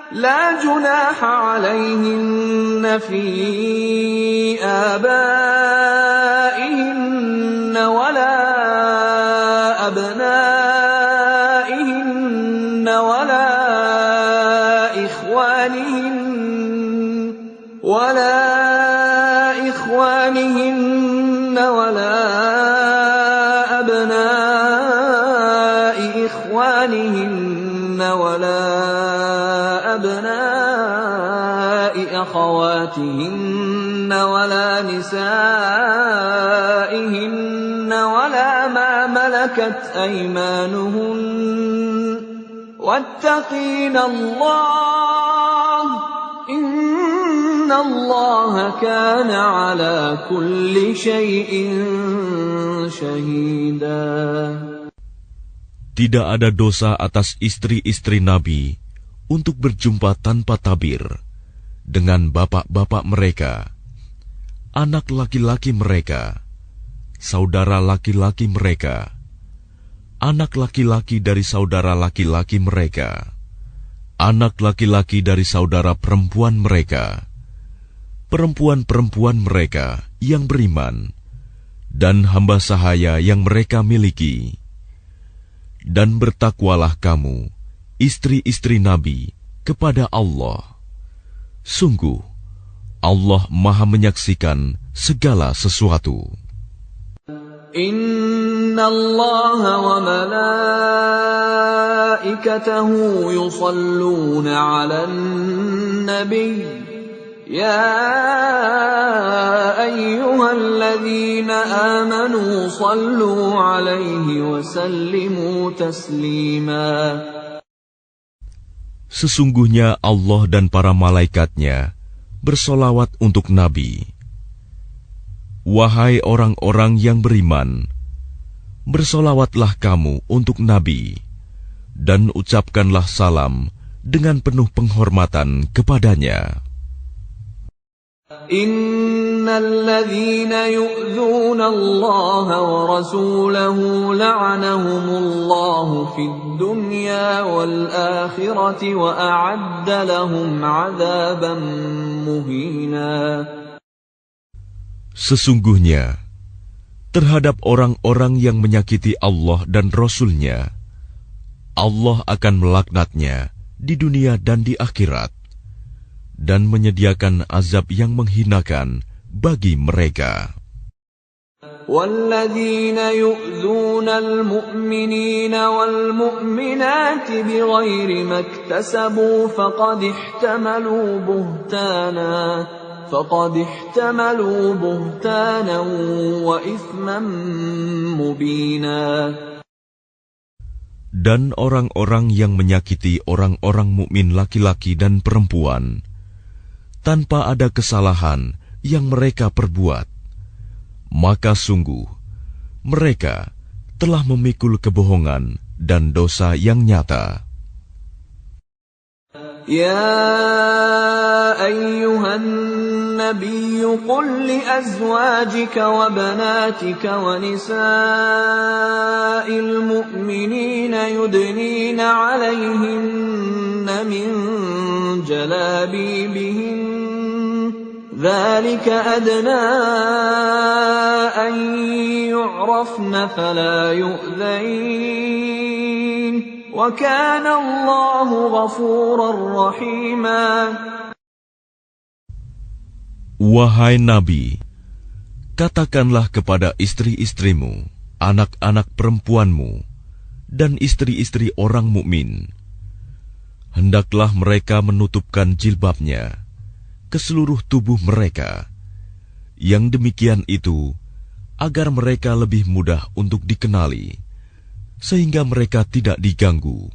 لا جناح عليهن في آبائهن ولا أبنائهن ولا إخوانهن ولا أبناء إخوانهن ولا أبناء أخواتهن ولا نسائهن ولا ما ملكت أيمانهن واتقين الله إن الله كان على كل شيء شهيدا. Tidak ada dosa atas istri-istri Nabi untuk berjumpa tanpa tabir dengan bapak-bapak mereka, anak laki-laki mereka, saudara laki-laki mereka, anak laki-laki dari saudara laki-laki mereka, anak laki-laki dari saudara perempuan mereka, perempuan-perempuan mereka yang beriman, dan hamba sahaya yang mereka miliki. Dan bertakwalah kamu, istri-istri Nabi, kepada Allah. Sungguh, Allah Maha menyaksikan segala sesuatu. إن الله وملائكته يصلون على النبي يا أيها الذين آمنوا صلوا عليه وسلموا تسليما. Sesungguhnya Allah dan para malaikatnya bersolawat untuk Nabi. Wahai orang-orang yang beriman, bersolawatlah kamu untuk Nabi, dan ucapkanlah salam dengan penuh penghormatan kepadanya. Innalladzina yu'dzuna Allah wa rasulahu la'anahumullahu fid dunya wal akhirati wa a'adda lahum 'adzaban muhina. Sesungguhnya, terhadap orang-orang yang menyakiti Allah dan Rasul-Nya, Allah akan melaknatnya di dunia dan di akhirat, dan menyediakan azab yang menghinakan bagi mereka. وَالَّذِينَ يُؤْذُونَ الْمُؤْمِنِينَ وَالْمُؤْمِنَاتِ بِغَيْرِ مَا اكْتَسَبُوا فَقَدِ احْتَمَلُوا بُهْتَانًا وَإِثْمًا مُبِينًا. Dan orang-orang yang menyakiti orang-orang mukmin laki-laki dan perempuan tanpa ada kesalahan yang mereka perbuat, maka sungguh mereka telah memikul kebohongan dan dosa yang nyata. Ya ayyuhan nabiyyu qul li azwajika wa banatika wa nisa'il mu'minina yudnina 'alayhinna min jalabibihin ذلك أدنى أن يعرفن فلا يؤذين وكان الله غفورا رحيما. Wahai Nabi, katakanlah kepada istri-istrimu, anak-anak perempuanmu, dan istri-istri orang mukmin, hendaklah mereka menutupkan jilbabnya ke seluruh tubuh mereka. Yang demikian itu agar mereka lebih mudah untuk dikenali, sehingga mereka tidak diganggu.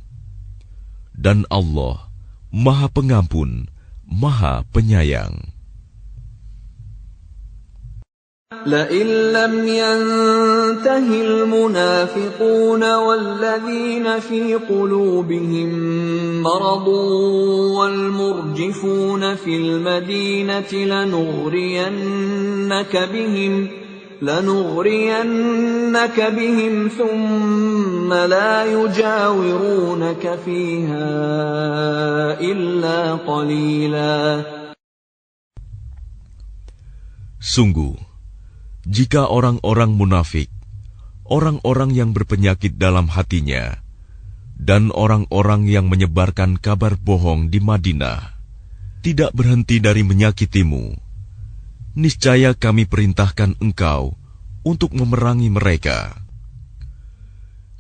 Dan Allah Maha Pengampun, Maha Penyayang. لئن لم ينته المنافقون والذين في قلوبهم مرض والمرجفون في المدينة لنغرينك بهم ثم لا يجاورونك فيها إلا قليلا. Sungguh, jika orang-orang munafik, orang-orang yang berpenyakit dalam hatinya, dan orang-orang yang menyebarkan kabar bohong di Madinah, tidak berhenti dari menyakitimu, niscaya kami perintahkan engkau untuk memerangi mereka.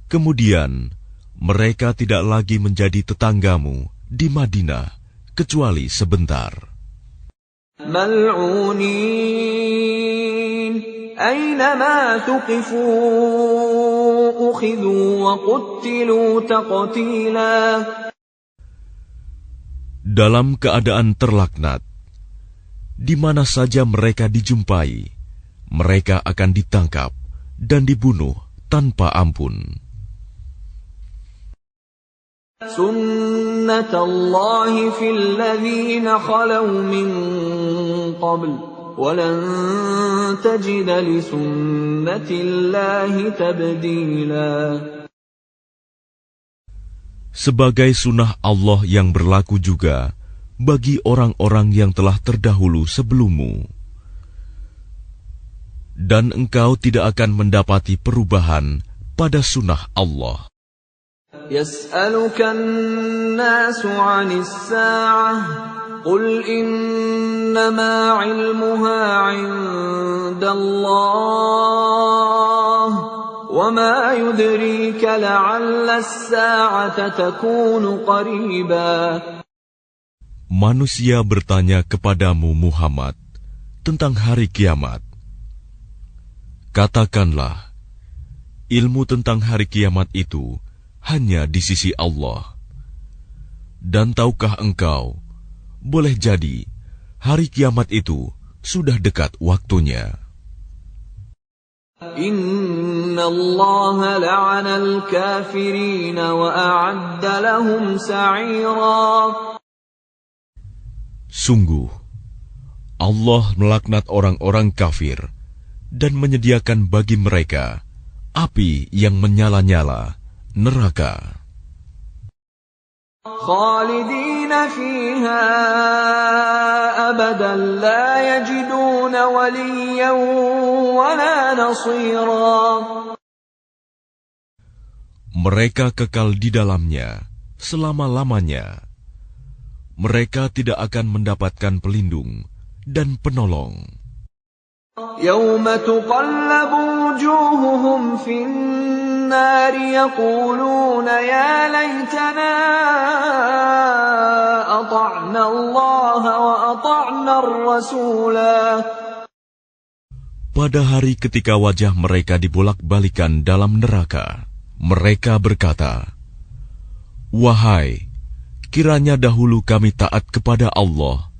Kemudian, mereka tidak lagi menjadi tetanggamu di Madinah, kecuali sebentar. Mal'unin أينما ثقفوا أخذوا وقتلوا تقتيلا. Dalam keadaan terlaknat, di mana saja mereka dijumpai, mereka akan ditangkap dan dibunuh tanpa ampun. Sunnatullahi fil ladzina khalaw min qabl وَلَن تَجِدَ لِسُنَّةِ اللَّهِ تَبْدِيلًا. Sebagai sunnah Allah yang berlaku juga bagi orang-orang yang telah terdahulu sebelummu. Dan engkau tidak akan mendapati perubahan pada sunnah Allah. Yas'alukan nasu 'anis sa'ah Qul innama 'ilmuha 'indallah وَمَا يُدْرِيكَ لَعَلَّ السَّاعَةَ تَكُونُ قَرِيبًا. Manusia bertanya kepadamu Muhammad tentang hari kiamat. Katakanlah, ilmu tentang hari kiamat itu hanya di sisi Allah. Dan tahukah engkau, boleh jadi hari kiamat itu sudah dekat waktunya. Inna Allah la'ana al-kafirin wa a'adda lahum sa'ira. Sungguh, Allah melaknat orang-orang kafir dan menyediakan bagi mereka api yang menyala-nyala, neraka. Khalidina fiha abadan la yajiduna waliyan wala nasira. Mereka kekal di dalamnya selama-lamanya. Mereka tidak akan mendapatkan pelindung dan penolong. Yawma tuqallabu wujuhuhum fin النار يقولون يا ليتنا أطعنا الله وأطعنا الرسولا. Pada hari ketika wajah mereka dibolak-balikan dalam neraka, mereka berkata, "Wahai, kiranya dahulu kami taat kepada Allah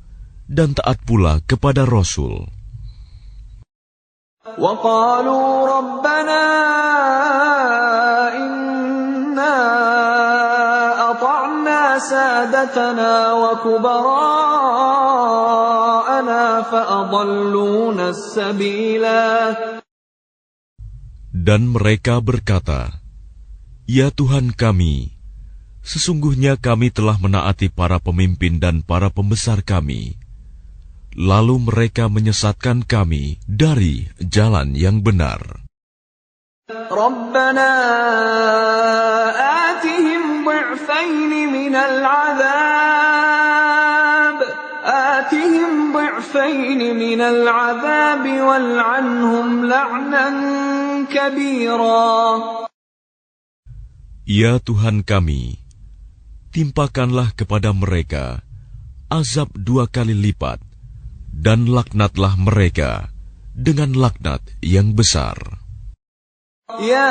dan taat pula kepada Rasul." وَقَالُوا رَبَّنَا إِنَّا أَطَعْنَا سَادَتَنَا وَكُبَرَاءَنَا فَأَضَلُّونَا السَّبِيلَا. Dan mereka berkata, "Ya Tuhan kami, sesungguhnya kami telah menaati para pemimpin dan para pembesar kami. Lalu mereka menyesatkan kami dari jalan yang benar." Rabbana atihim dhi'faini minal 'adhab wal'anhum la'nan kabira. Ya Tuhan kami, timpakanlah kepada mereka azab 2 kali lipat, dan laknatlah mereka dengan laknat yang besar. Ya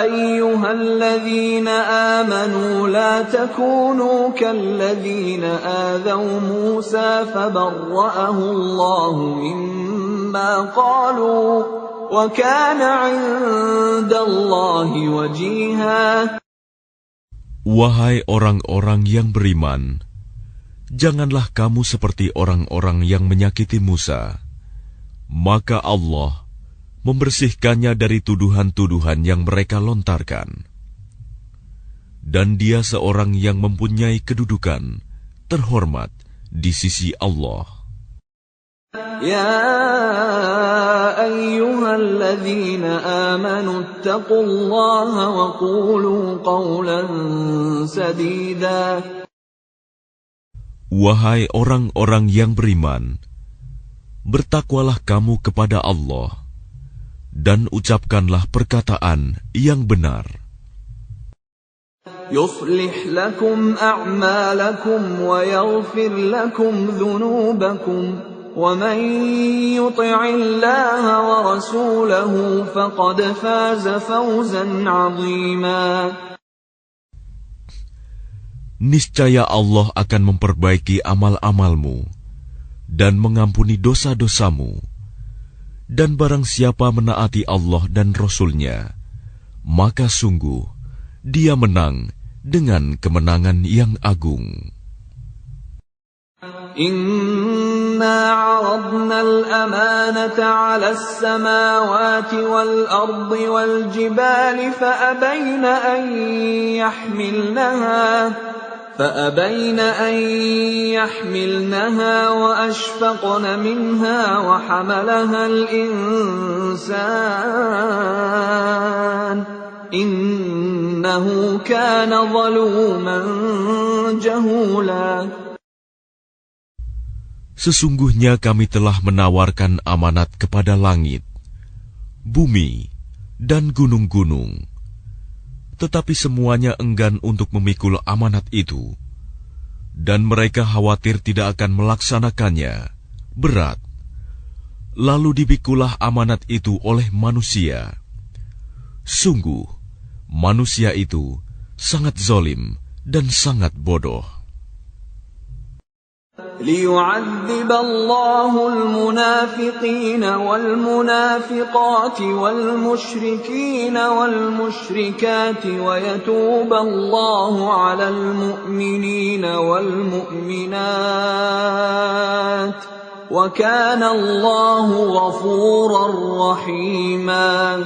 ayyuhalladzina amanu la takunu kalladzina adzaw Musa fabarra'ahu Allahu mimma qalu wa kana 'indallahi wajiha. Wahai orang-orang yang beriman, janganlah kamu seperti orang-orang yang menyakiti Musa. Maka Allah membersihkannya dari tuduhan-tuduhan yang mereka lontarkan. Dan dia seorang yang mempunyai kedudukan terhormat di sisi Allah. Ya ayyuhalladzina amanu ittaqullaha wa qulu qawlan sadida. Wahai orang-orang yang beriman, bertakwalah kamu kepada Allah dan ucapkanlah perkataan yang benar. Yuslih lakum a'malakum wa yaghfir lakum dhunubakum wa man yuti'illaha wa rasulahu faqad faza fawzan 'azima. Niscaya Allah akan memperbaiki amal-amalmu dan mengampuni dosa-dosamu. Dan barang siapa menaati Allah dan Rasul-Nya, maka sungguh dia menang dengan kemenangan yang agung. Inna 'aradna al-amanata 'ala as-samawati wal-ardi wal-jibali فأبين أن يحملنها وأشفقن منها وحملها الإنسان إنه كان ظلوما جهولا. Sesungguhnya kami telah menawarkan amanat kepada langit, bumi, dan gunung-gunung. Tetapi semuanya enggan untuk memikul amanat itu, dan mereka khawatir tidak akan melaksanakannya, berat. Lalu dipikulah amanat itu oleh manusia. Sungguh, manusia itu sangat zalim dan sangat bodoh. ليعذب الله المنافقين والمنافقات والمشركين والمشركات ويتوب الله على المؤمنين والمؤمنات وكان الله غفورا رحيما.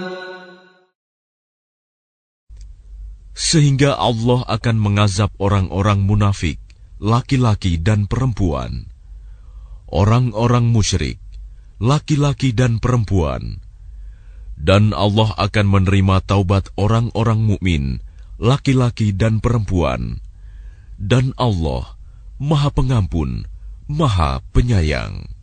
Sehingga Allah akan mengazab orang-orang munafik, laki-laki dan perempuan, orang-orang musyrik, laki-laki dan perempuan, dan Allah akan menerima taubat orang-orang mukmin, laki-laki dan perempuan, dan Allah Maha Pengampun, Maha Penyayang.